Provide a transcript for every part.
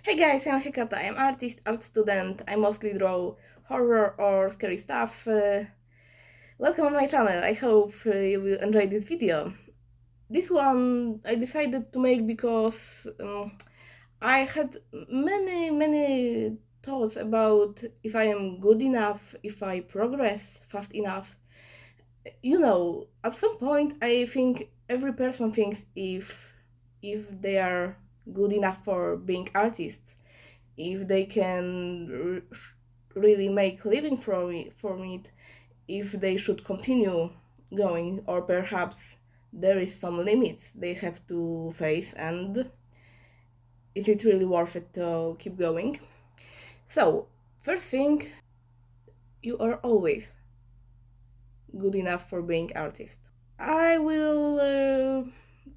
Hey guys, I'm Hekkoto. I'm artist, art student. I mostly draw horror or scary stuff. Welcome on my channel. I hope you will enjoy this video. This one I decided to make because I had many thoughts about if I am good enough, if I progress fast enough. At some point I think every person thinks if they are good enough for being artists, if they can really make living from it, if they should continue going, or perhaps there is some limits they have to face, and is it really worth it to keep going? So, first thing, you are always good enough for being artist. I will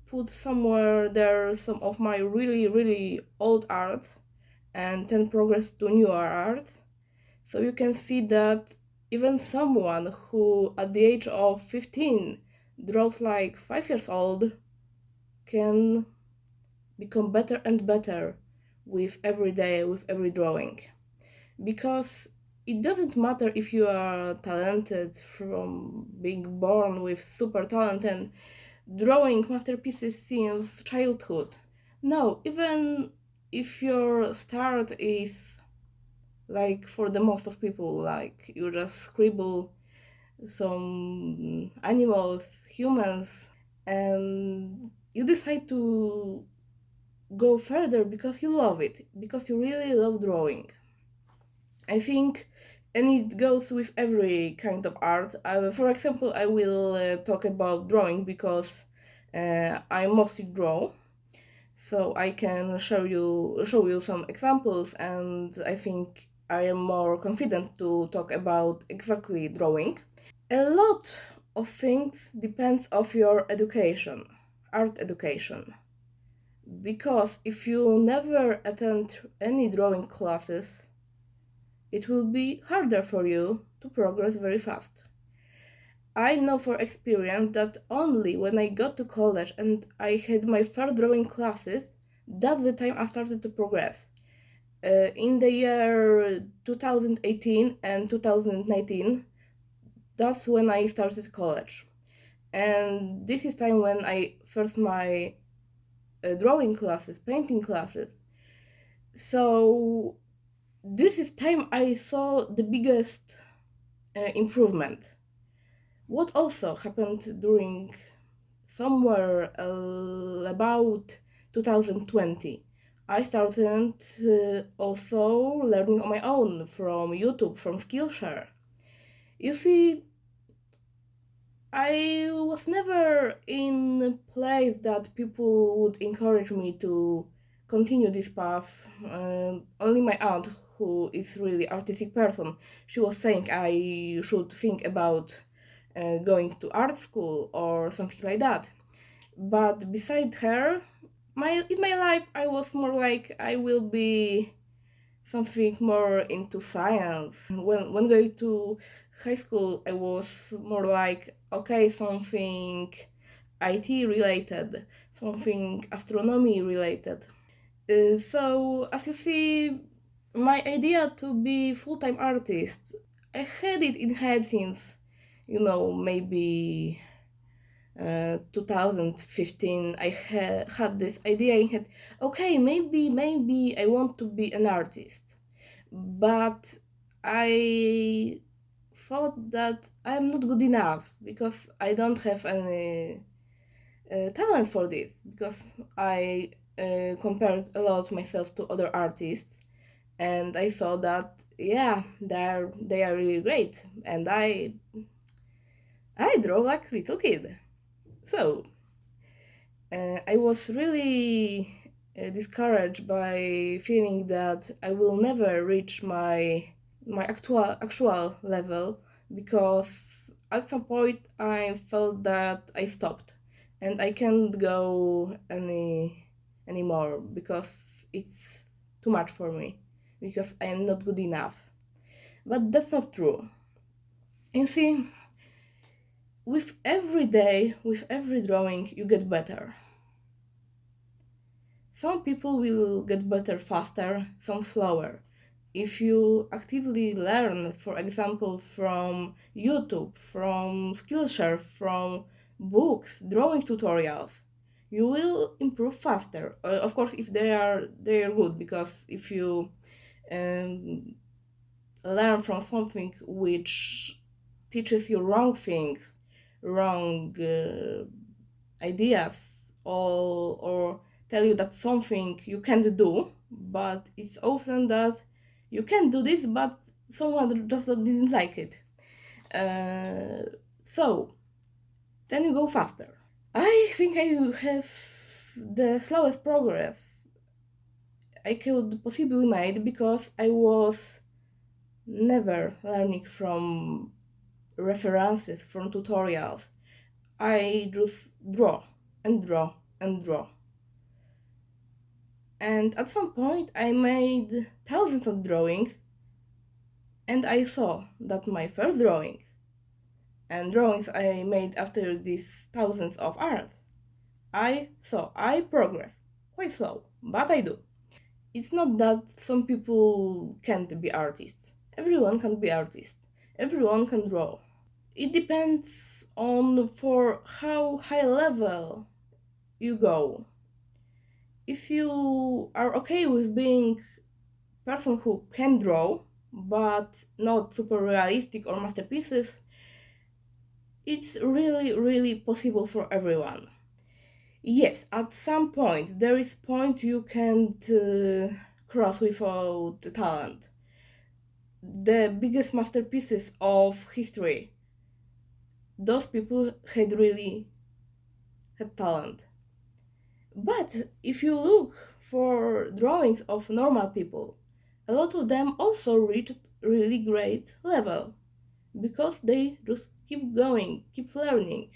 put somewhere there some of my really old art and then progress to newer art. So you can see that even someone who at the age of 15 draws like 5 years old can become better and better with every day, with every drawing. Because it doesn't matter if you are talented from being born with super talent and drawing masterpieces since childhood. No, even if your start is like for the most of people, like you just scribble some animals, humans, and you decide to go further because you love it, because you really love drawing. I think, and it goes with every kind of art. For example, I will talk about drawing because I mostly draw, so I can show you some examples, and I think I am more confident to talk about exactly drawing. A lot of things depends of your education, art education. Because if you never attend any drawing classes, it will be harder for you to progress very fast. I know for experience that only when I got to college and I had my first drawing classes, that's the time I started to progress. In the year 2018 and 2019, that's when I started college. And this is time when I first my drawing classes, painting classes. So this is time I saw the biggest improvement. What also happened during somewhere about 2020, I started also learning on my own from YouTube, from Skillshare. You see, I was never in a place that people would encourage me to continue this path. Only my aunt, who is really artistic person, she was saying I should think about going to art school or something like that. But beside her, in my life, I was more like I will be something more into science. When going to high school, I was more like, okay, something IT related, something astronomy related. So as you see, my idea to be full-time artist, I had it in head since, maybe 2015. I had this idea in head, okay, maybe I want to be an artist, but I thought that I'm not good enough because I don't have any talent for this, because I compared a lot myself to other artists, and I saw that, yeah, they are really great, and I draw like little kid. So I was really discouraged by feeling that I will never reach my actual level, because at some point I felt that I stopped and I can't go anymore because it's too much for me, because I am not good enough. But that's not true. You see, with every day, with every drawing, you get better. Some people will get better faster, some slower. If you actively learn, for example, from YouTube, from Skillshare, from books, drawing tutorials, you will improve faster. Of course, if they are good, because if you um, learn from something which teaches you wrong things, wrong ideas, or tell you that something you can't do, but it's often that you can do this, but someone just didn't like it. So then you go faster. I think I have the slowest progress I could possibly make because I was never learning from references, from tutorials. I just draw and draw and draw. And at some point, I made thousands of drawings, and I saw that my first drawings and drawings I made after these thousands of arts, I saw I progress quite slow, but I do. It's not that some people can't be artists. Everyone can be artist. Everyone can draw. It depends on for how high level you go. If you are okay with being person who can draw but not super realistic or masterpieces, it's really possible for everyone. Yes, at some point there is point you can't cross without talent. The biggest masterpieces of history, those people had talent. But if you look for drawings of normal people, a lot of them also reached really great level because they just keep going, keep learning.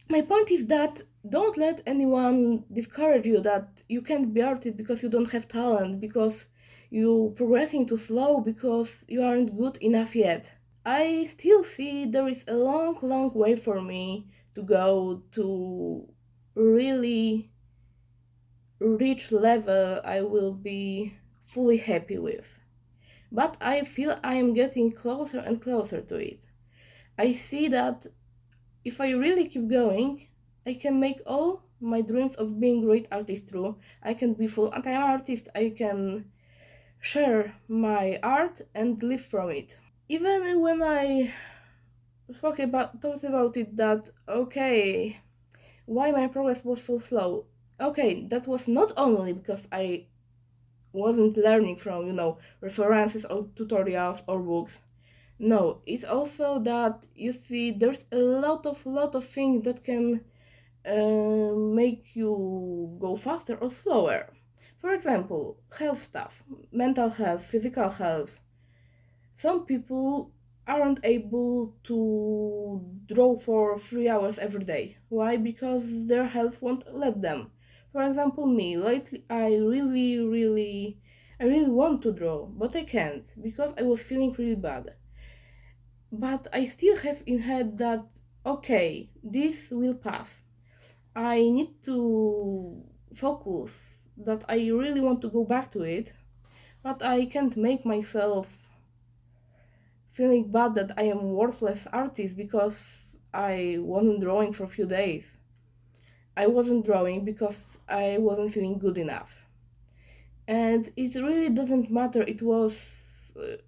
My point is that don't let anyone discourage you that you can't be artist because you don't have talent, because you're progressing too slow, because you aren't good enough yet. I still see there is a long way for me to go to really reach level I will be fully happy with. But I feel I am getting closer and closer to it. I see that if I really keep going, I can make all my dreams of being great artist true. I can be full anti artist, I can share my art and live from it. Even when I thought about it that okay, why my progress was so slow. Okay, that was not only because I wasn't learning from, references or tutorials or books. No, it's also that you see there's a lot of things that can make you go faster or slower. For example, health stuff, mental health, physical health. Some people aren't able to draw for 3 hours every day. Why? Because their health won't let them. For example, me, lately I really want to draw, but I can't because I was feeling really bad. But I still have in head that okay, this will pass. I need to focus that I really want to go back to it, but I can't make myself feeling bad that I am worthless artist because I wasn't drawing for a few days. I wasn't drawing because I wasn't feeling good enough. And it really doesn't matter it was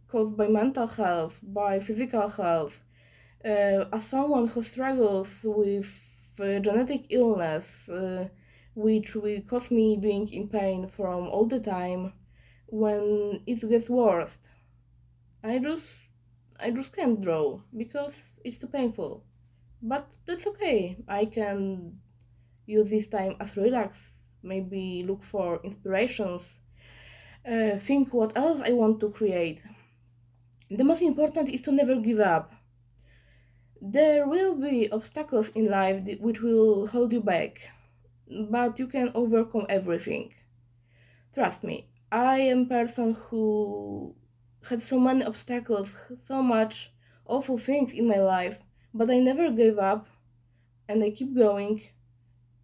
caused by mental health, by physical health. As someone who struggles with genetic illness, which will cause me being in pain from all the time, when it gets worse, I just I just can't draw because it's too painful. But that's okay. I can use this time as relax, maybe look for inspirations, think what else I want to create. The most important is to never give up. There will be obstacles in life which will hold you back, but you can overcome everything. Trust me, I am a person who had so many obstacles, so much awful things in my life, but I never gave up and I keep going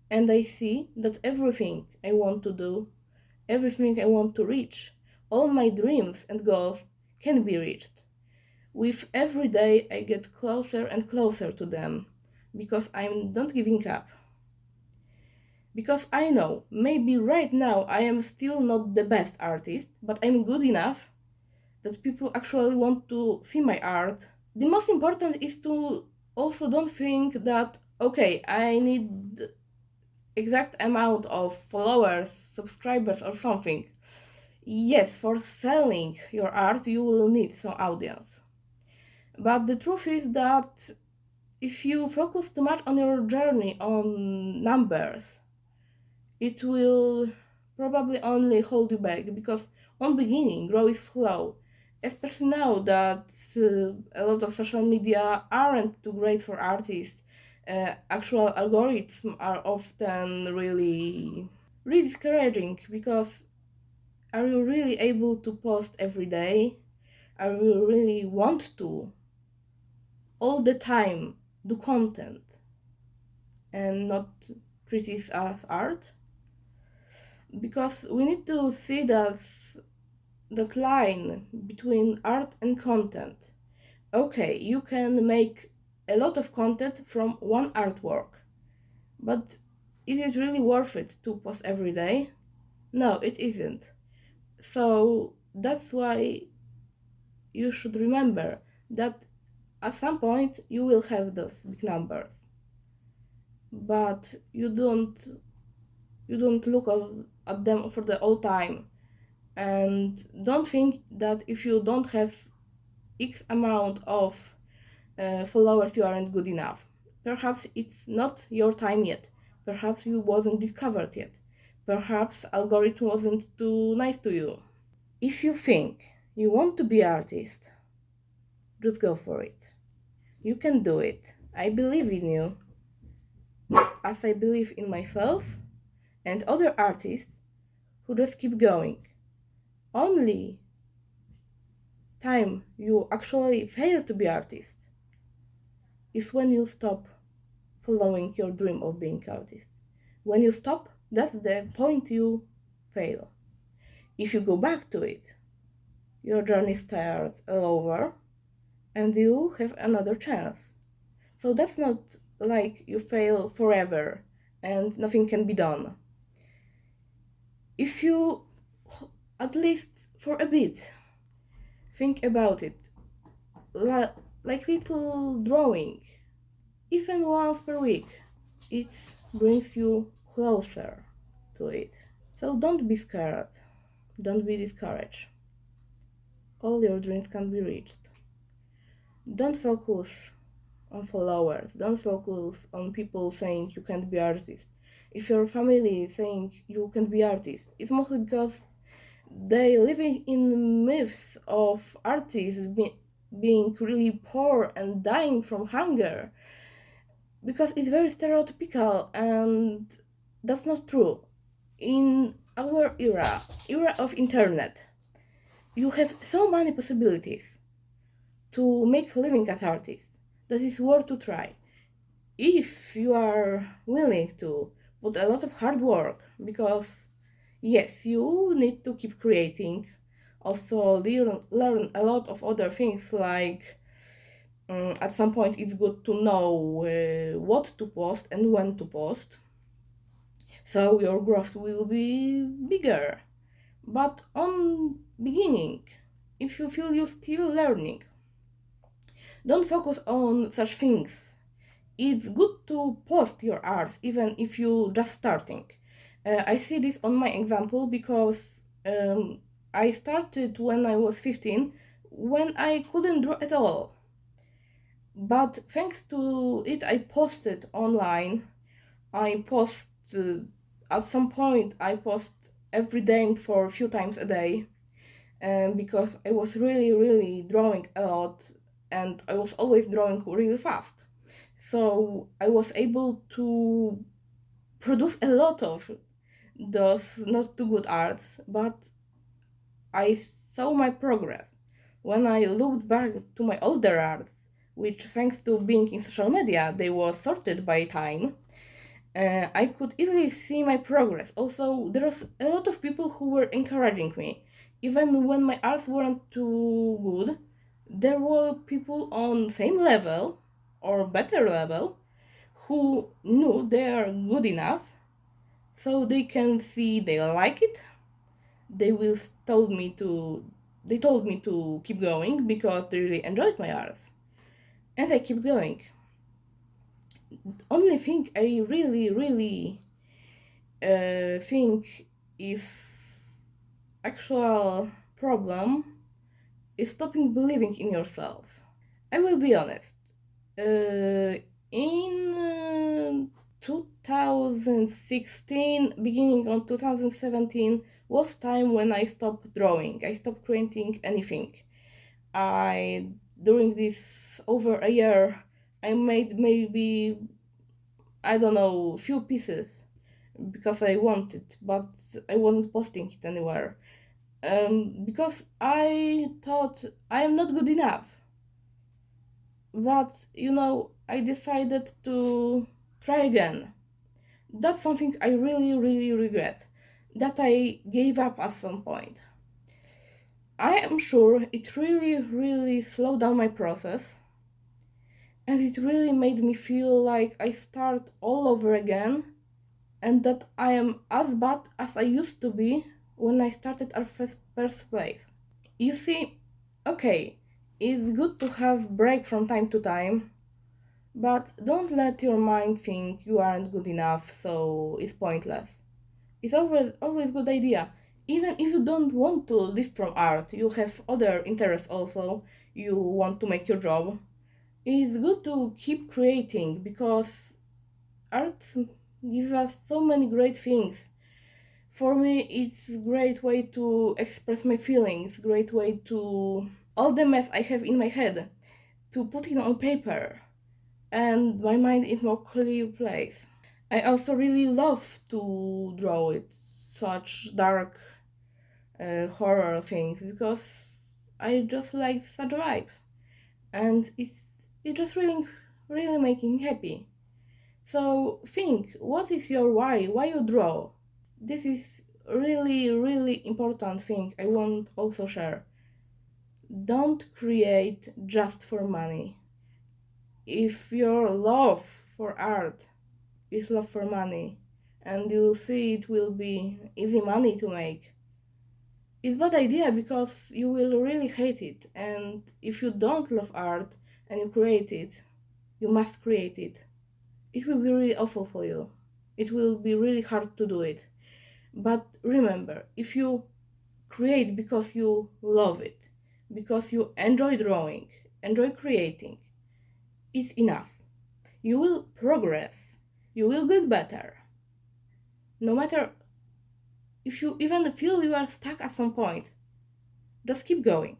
and I see that everything I want to do everything I want to reach, all my dreams and goals can be reached. With every day, I get closer and closer to them because I'm not giving up. Because I know maybe right now I am still not the best artist, but I'm good enough that people actually want to see my art. The most important is to also don't think that okay, I need exact amount of followers, subscribers or something. Yes, for selling your art you will need some audience. But the truth is that if you focus too much on your journey on numbers, it will probably only hold you back because on beginning growth is slow, especially now that a lot of social media aren't too great for artists. Actual algorithms are often really discouraging because are you really able to post every day? Are you really want to all the time do content and not treat it as art? Because we need to see that line between art and content. Okay, you can make a lot of content from one artwork, but is it really worth it to post every day? No, it isn't. So that's why you should remember that at some point you will have those big numbers, but you don't look at them for the whole time, and don't think that if you don't have X amount of followers you aren't good enough. Perhaps it's not your time yet. Perhaps you wasn't discovered yet. Perhaps algorithm wasn't too nice to you. If you think you want to be artist, just go for it. You can do it. I believe in you, as I believe in myself and other artists who just keep going. Only time you actually fail to be artist is when you stop following your dream of being artist. When you stop, that's the point you fail. If you go back to it, your journey starts all over and you have another chance. So that's not like you fail forever and nothing can be done. If you, at least for a bit, think about it, like little drawing, even once per week, it brings you closer to it. So don't be scared, don't be discouraged. All your dreams can be reached. Don't focus on followers, don't focus on people saying you can't be artist. If your family is saying you can't be artist, it's mostly because they living in myths of artists being really poor and dying from hunger, because it's very stereotypical and that's not true. In our era of internet, you have so many possibilities to make a living as artists that is worth to try if you are willing to put a lot of hard work, because yes, you need to keep creating, also learn a lot of other things, like at some point it's good to know what to post and when to post, so your growth will be bigger. But on beginning, if you feel you're still learning, don't focus on such things. It's good to post your art even if you just starting. I see this on my example because I started when I was 15, when I couldn't draw at all. But thanks to it, I posted online. I post at some point. I post every day for a few times a day, because I was really drawing a lot, and I was always drawing really fast. So I was able to produce a lot of those not too good arts, but I saw my progress when I looked back to my older arts, which thanks to being in social media, they were sorted by time. I could easily see my progress. Also, there was a lot of people who were encouraging me. Even when my arts weren't too good, there were people on same level or better level who knew they are good enough, so they can see they like it. They will they told me to keep going because they really enjoyed my arts, and I keep going. Only thing I really think is actual problem is stopping believing in yourself. I will be honest. In 2016, beginning of 2017, was time when I stopped drawing. I stopped creating anything. I During this over a year, I made maybe, I don't know, few pieces because I wanted, but I wasn't posting it anywhere. Because I thought I am not good enough. But I decided to try again. That's something I really regret. That I gave up at some point. I am sure it really slowed down my process, and it really made me feel like I start all over again, and that I am as bad as I used to be when I started at first place. You see, okay, it's good to have break from time to time, but don't let your mind think you aren't good enough, so it's pointless. It's always good idea. Even if you don't want to live from art, you have other interests also, you want to make your job. It's good to keep creating because art gives us so many great things. For me, it's a great way to express my feelings, great way to all the mess I have in my head to put it on paper, and my mind is more clear place. I also really love to draw it such dark horror things because I just like such vibes, and it's just really making happy. So think, what is your why? Why you draw? This is really important thing I want also share. Don't create just for money. If your love for art is love for money, and you see it will be easy money to make, it's bad idea because you will really hate it. And if you don't love art and you create it, you must create it. It will be really awful for you. It will be really hard to do it. But remember, if you create because you love it, because you enjoy drawing, enjoy creating, it's enough. You will progress. You will get better. No matter if you even feel you are stuck at some point, just keep going.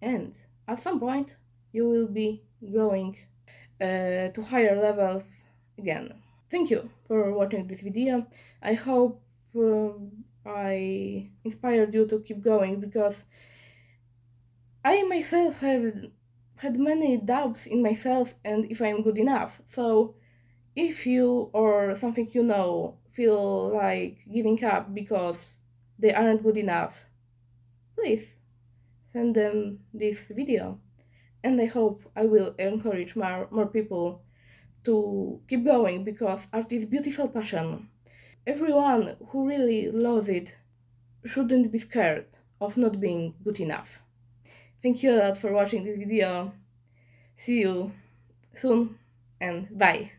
And at some point, you will be going to higher levels again. Thank you for watching this video. I hope I inspired you to keep going because I myself have had many doubts in myself and if I'm good enough. So if you or something feel like giving up because they aren't good enough, please send them this video. And I hope I will encourage more people to keep going because art is beautiful passion. Everyone who really loves it shouldn't be scared of not being good enough. Thank you a lot for watching this video. See you soon and bye.